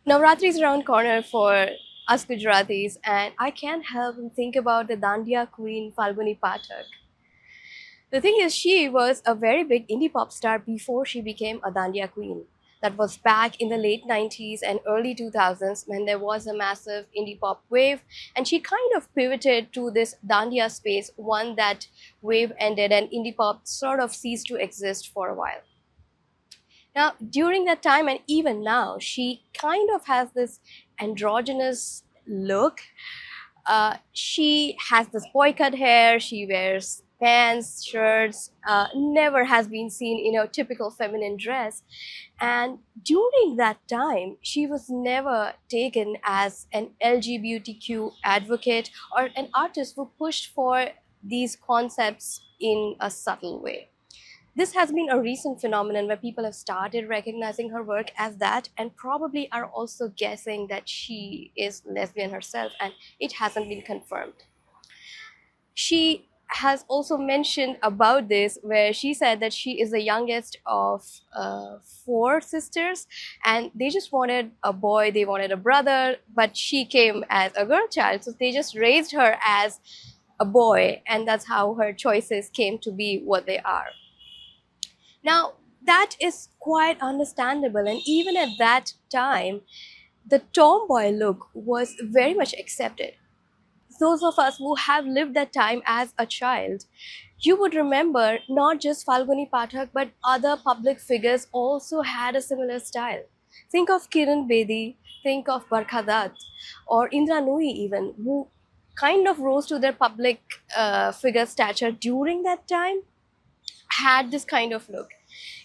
Navratri is around corner for us Gujaratis, and I can't help but think about the Dandiya queen Falguni Pathak. The thing is, she was a very big indie pop star before she became a Dandiya queen. That was back in the late 90s and early 2000s when there was a massive indie pop wave, and she kind of pivoted to this Dandiya space. One that wave ended and indie pop sort of ceased to exist for a while. Now, during that time and even now, she kind of has this androgynous look. She has this boy cut hair, she wears pants, shirts, never has been seen in a typical feminine dress. And during that time, she was never taken as an LGBTQ advocate or an artist who pushed for these concepts in a subtle way. This has been a recent phenomenon where people have started recognizing her work as that and probably are also guessing that she is lesbian herself, and it hasn't been confirmed. She has also mentioned about this where she said that she is the youngest of four sisters and they just wanted a boy, they wanted a brother, but she came as a girl child, so they just raised her as a boy, and that's how her choices came to be what they are. Now, that is quite understandable, and even at that time, the tomboy look was very much accepted. Those of us who have lived that time as a child, you would remember not just Falguni Pathak but other public figures also had a similar style. Think of Kiran Bedi, think of Barkha Dutt, or Indra Nooyi even, who kind of rose to their public figure stature during that time, had this kind of look.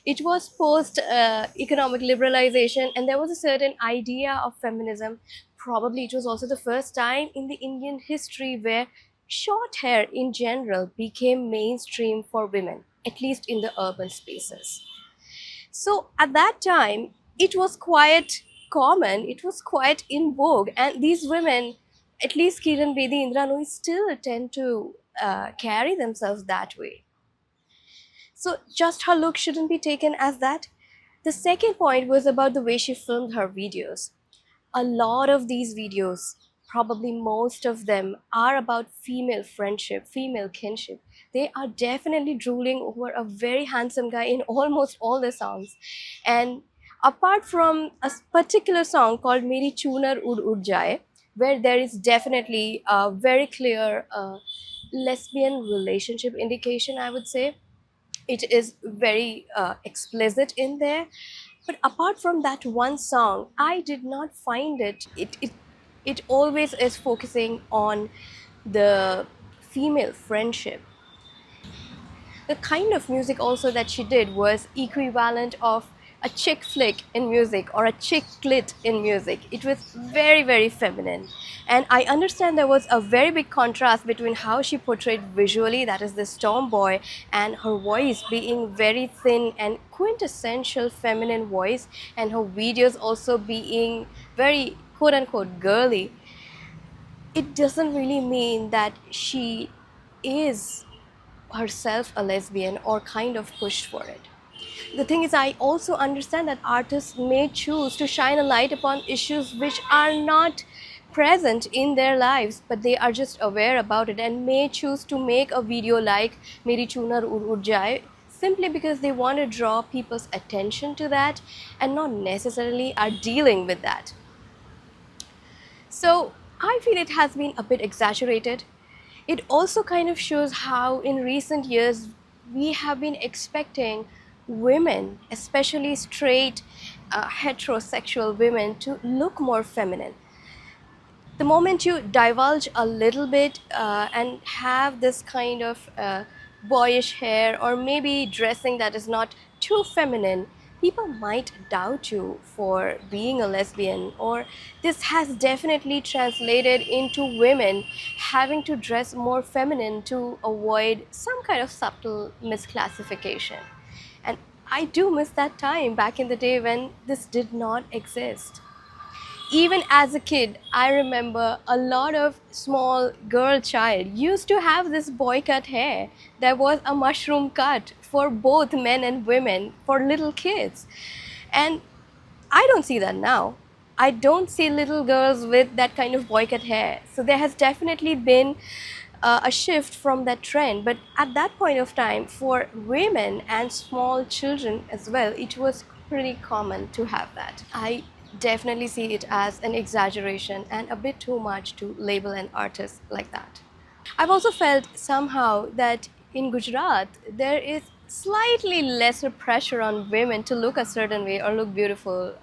It was post economic liberalization, and there was a certain idea of feminism. Probably it was also the first time in the Indian history where short hair in general became mainstream for women, at least in the urban spaces. So at that time, it was quite common, it was quite in vogue, and these women, at least Kiran Bedi, Indra Nooyi, still tend to carry themselves that way. So just her look shouldn't be taken as that. The second point was about the way she filmed her videos. A lot of these videos, probably most of them, are about female friendship, female kinship. They are definitely drooling over a very handsome guy in almost all the songs. And apart from a particular song called Meri Chunar Ud Jaye, where there is definitely a very clear lesbian relationship indication, I would say, it is very explicit in there. But apart from that one song, I did not find it always is focusing on the female friendship. The kind of music also that she did was equivalent of a chick flick in music or a chick clit in music. It was very, very feminine. And I understand there was a very big contrast between how she portrayed visually, that is this tomboy, and her voice being very thin and quintessential feminine voice, and her videos also being very quote unquote girly. It doesn't really mean that she is herself a lesbian or kind of pushed for it. The thing is, I also understand that artists may choose to shine a light upon issues which are not present in their lives, but they are just aware about it and may choose to make a video like Meri Chunar Ud Jaye simply because they want to draw people's attention to that and not necessarily are dealing with that. So I feel it has been a bit exaggerated. It also kind of shows how in recent years we have been expecting women, especially straight heterosexual women, to look more feminine. The moment you divulge a little bit and have this kind of boyish hair or maybe dressing that is not too feminine, people might doubt you for being a lesbian. Or this has definitely translated into women having to dress more feminine to avoid some kind of subtle misclassification. And I do miss that time back in the day when this did not exist. Even as a kid, I remember a lot of small girl child used to have this boy cut hair. There was a mushroom cut for both men and women for little kids. And I don't see that now. I don't see little girls with that kind of boy cut hair. So there has definitely been a shift from that trend. But at that point of time, for women and small children as well, it was pretty common to have that. I definitely see it as an exaggeration and a bit too much to label an artist like that. I've also felt somehow that in Gujarat there is slightly lesser pressure on women to look a certain way or look beautiful.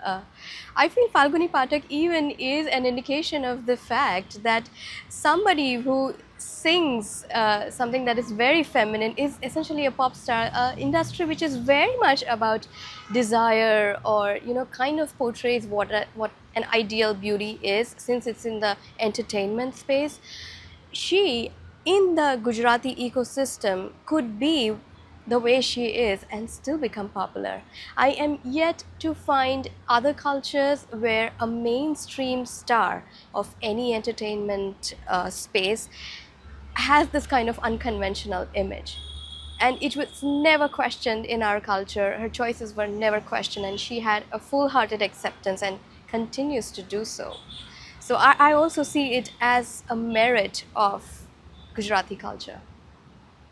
I feel Falguni Pathak even is an indication of the fact that somebody who sings something that is very feminine is essentially a pop star, industry which is very much about desire, or kind of portrays what an ideal beauty is, since it's in the entertainment space. She, in the Gujarati ecosystem, could be the way she is and still become popular. I am yet to find other cultures where a mainstream star of any entertainment space has this kind of unconventional image. And it was never questioned in our culture. Her choices were never questioned, and she had a full hearted acceptance and continues to do so. So I also see it as a merit of Gujarati culture.